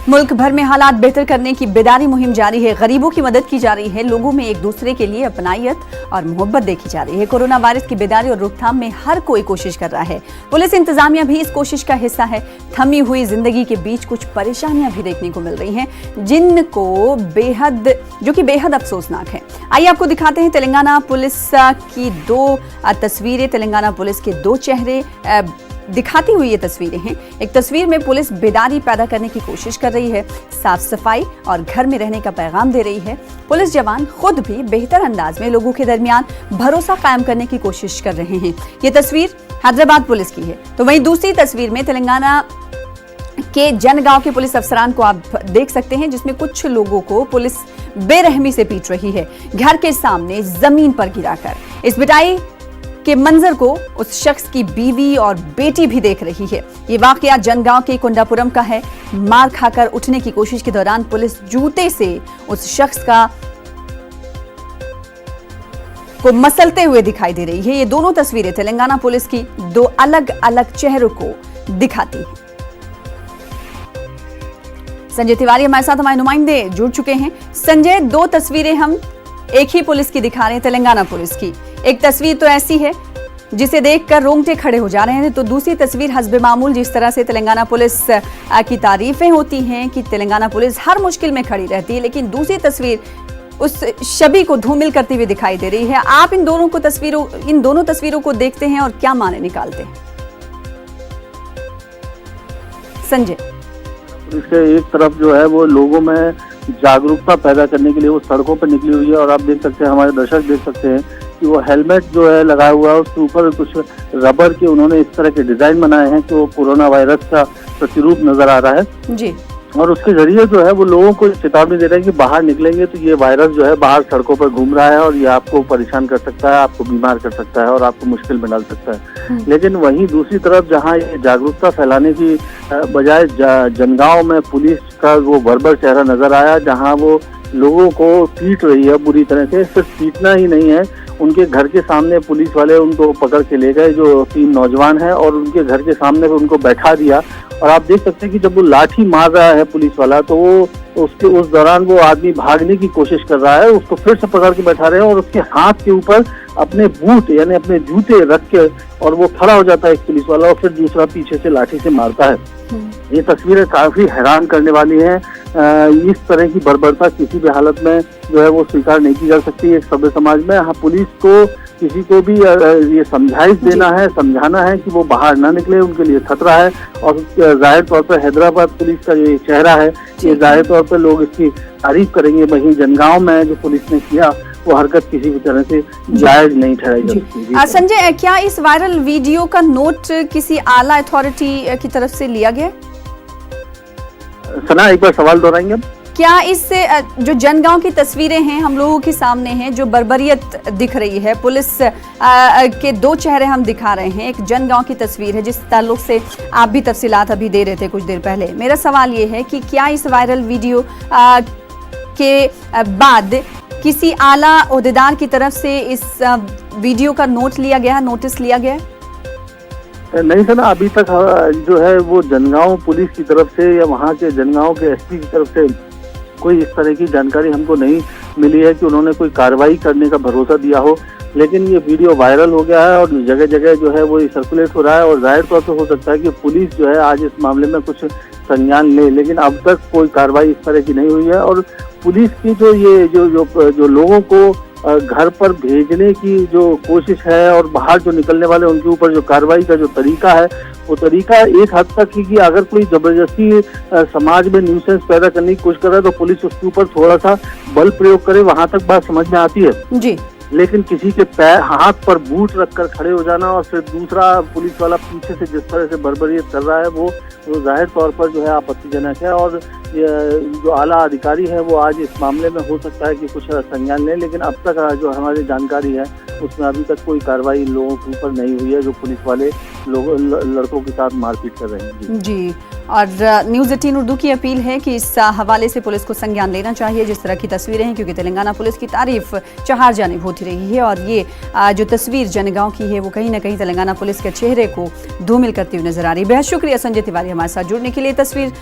मुल्क भर में हालात बेहतर करने की बेदारी मुहिम जारी है। गरीबों की मदद की जा रही है। लोगों में एक दूसरे के लिए अपनायत और मोहब्बत देखी जा रही है। कोरोना वायरस की बेदारी और रोकथाम में हर कोई कोशिश कर रहा है। पुलिस इंतजामिया भी इस कोशिश का हिस्सा है। थमी हुई जिंदगी के बीच कुछ परेशानियां भी देखने को मिल रही हैं, जो कि बेहद अफसोसनाक है। आइए आपको दिखाते हैं तेलंगाना पुलिस की दो तस्वीरें। तेलंगाना पुलिस के दो चेहरे दिखाती हुई ये तस्वीरें हैं। एक तस्वीर में पुलिस बेदारी पैदा करने की कोशिश कर रही है, साफ सफाई और घर में रहने का पैगाम दे रही है। पुलिस जवान खुद भी बेहतर अंदाज में लोगों के दरमियान भरोसा कायम करने की कोशिश कर रहे हैं। ये तस्वीर हैदराबाद पुलिस की है। तो वहीं दूसरी तस्वीर में तेलंगाना के जनगांव के पुलिस अफसरान को आप देख सकते हैं, जिसमें कुछ लोगों को पुलिस बेरहमी से पीट रही है, घर के सामने जमीन पर गिराकर। इस पिटाई के मंजर को उस शख्स की बीवी और बेटी भी देख रही है। ये वाकया जनगांव के कुंडापुरम का है। मार खाकर उठने की कोशिश के दौरान पुलिस जूते से उस शख्स को मसलते हुए दिखाई दे रही है। ये दोनों तस्वीरें तेलंगाना पुलिस की दो अलग अलग चेहरों को दिखाती हैं। संजय तिवारी हमारे साथ, हमारे नुमाइंदे जुड़ चुके हैं। संजय, दो तस्वीरें हम एक ही पुलिस की दिखा रहे हैं, तेलंगाना पुलिस की। एक तस्वीर तो ऐसी है जिसे देखकर रोंगटे खड़े हो जा रहे हैं, तो दूसरी तस्वीर हस्बे मामूल जिस तरह से तेलंगाना पुलिस की तारीफें होती हैं कि तेलंगाना पुलिस हर मुश्किल में खड़ी रहती है, लेकिन दूसरी तस्वीर उस छवि को धूमिल करती हुई दिखाई दे रही है। आप इन दोनों तस्वीरों को देखते हैं और क्या माने निकालते हैं? संजय, इसके एक तरफ जो है वो लोगों में जागरूकता पैदा करने के लिए वो सड़कों पर निकली हुई है, और आप देख सकते हैं, हमारे दर्शक देख सकते हैं कि वो हेलमेट जो है लगाया हुआ है, उसके ऊपर कुछ रबर के उन्होंने इस तरह के डिजाइन बनाए हैं कि वो कोरोना वायरस का प्रतिरूप नजर आ रहा है जी। और उसके जरिए जो है वो लोगों को चेतावनी दे रहे हैं कि बाहर निकलेंगे तो ये वायरस जो है बाहर सड़कों पर घूम रहा है और ये आपको परेशान कर सकता है, आपको बीमार कर सकता है और आपको मुश्किल में डाल सकता है। लेकिन वहीं दूसरी तरफ जहां ये जागरूकता फैलाने की बजाय जनगांव में पुलिस का वो बर्बर चेहरा नजर आया, जहां वो लोगों को पीट रही है बुरी तरह से। सिर्फ पीटना ही नहीं है, उनके घर के सामने पुलिस वाले उनको पकड़ के ले गए, जो 3 नौजवान हैं, और उनके घर के सामने उनको बैठा दिया। और आप देख सकते हैं कि जब वो लाठी मार रहा है पुलिस वाला, तो वो उस दौरान वो आदमी भागने की कोशिश कर रहा है, उसको फिर से पकड़ के बैठा रहे हैं और उसके हाथ के ऊपर अपने बूट यानी अपने जूते रख के और वो खड़ा हो जाता है एक पुलिस वाला, और फिर दूसरा पीछे से लाठी से मारता है। ये तस्वीरें काफी हैरान करने वाली हैं। इस तरह की बर्बरता किसी भी हालत में जो है वो स्वीकार नहीं की जा सकती एक सभ्य समाज में। हाँ, पुलिस को किसी को भी ये समझाइश देना है, समझाना है कि वो बाहर ना निकले, उनके लिए खतरा है। और जाहिर तौर पर हैदराबाद पुलिस का जो चेहरा है, ये जाहिर तौर पर लोग इसकी तारीफ करेंगे। वहीं जनगांव में जो पुलिस ने किया वो हरकत किसी भी तरह से जायज नहीं ठहराई जा सकती। संजय, क्या इस वायरल वीडियो का नोट किसी आला अथॉरिटी की तरफ से लिया गया? सना, एक बार सवाल दोहराएंगे आप? क्या इससे जो जनगांव की तस्वीरें हैं हम लोगों के सामने हैं, जो बर्बरियत दिख रही है, पुलिस के दो चेहरे हम दिखा रहे हैं, एक जनगांव की तस्वीर है जिस ताल्लुक से आप भी तफसीलात अभी दे रहे थे कुछ देर पहले। मेरा सवाल ये है कि क्या इस वायरल वीडियो के बाद किसी आला ओहदेदार की तरफ से इस वीडियो का नोट लिया गया, नोटिस लिया गया? नहीं सर, अभी तक जो है वो जनगांव पुलिस की तरफ से या वहाँ के जनगांव के एसपी की तरफ से कोई इस तरह की जानकारी हमको नहीं मिली है कि उन्होंने कोई कार्रवाई करने का भरोसा दिया हो। लेकिन ये वीडियो वायरल हो गया है और जगह जगह जो है वो सर्कुलेट हो रहा है, और जाहिर तौर पर हो सकता है कि पुलिस जो है आज इस मामले में कुछ संज्ञान ले, लेकिन अब तक कोई कार्रवाई इस तरह की नहीं हुई है। और पुलिस की जो लोगों को घर पर भेजने की जो कोशिश है और बाहर जो निकलने वाले उनके ऊपर जो कार्रवाई का जो तरीका है, वो तरीका एक हद तक कि अगर कोई जबरदस्ती समाज में न्यूसेंस पैदा करने की कोशिश कर रहा है तो पुलिस उसके ऊपर थोड़ा सा बल प्रयोग करे, वहां तक बात समझ में आती है जी। लेकिन किसी के पैर हाथ पर बूट रखकर खड़े हो जाना और फिर दूसरा पुलिस वाला पीछे से जिस तरह से बर्बरियत कर रहा है, वो जाहिर तौर पर जो है आपत्तिजनक है। और जो आला अधिकारी है वो आज इस मामले में हो सकता है कि कुछ संज्ञान लें, लेकिन अब तक जो हमारी जानकारी है उसमें अभी तक कोई कार्रवाई लोगों के ऊपर नहीं हुई है जो पुलिस वाले लड़कों के साथ मारपीट कर रहे हैं जी। और न्यूज़ 18 उर्दू की अपील है कि इस हवाले से पुलिस को संज्ञान लेना चाहिए जिस तरह की तस्वीरें हैं, क्योंकि तेलंगाना पुलिस की तारीफ चहार जानिब होती रही है और ये जो तस्वीर जनगांव की है वो कहीं ना कहीं तेलंगाना पुलिस के चेहरे को धूमिल करती हुई नजर आ रही है। बेहद शुक्रिया संजय तिवारी हमारे साथ जुड़ने के लिए। तस्वीर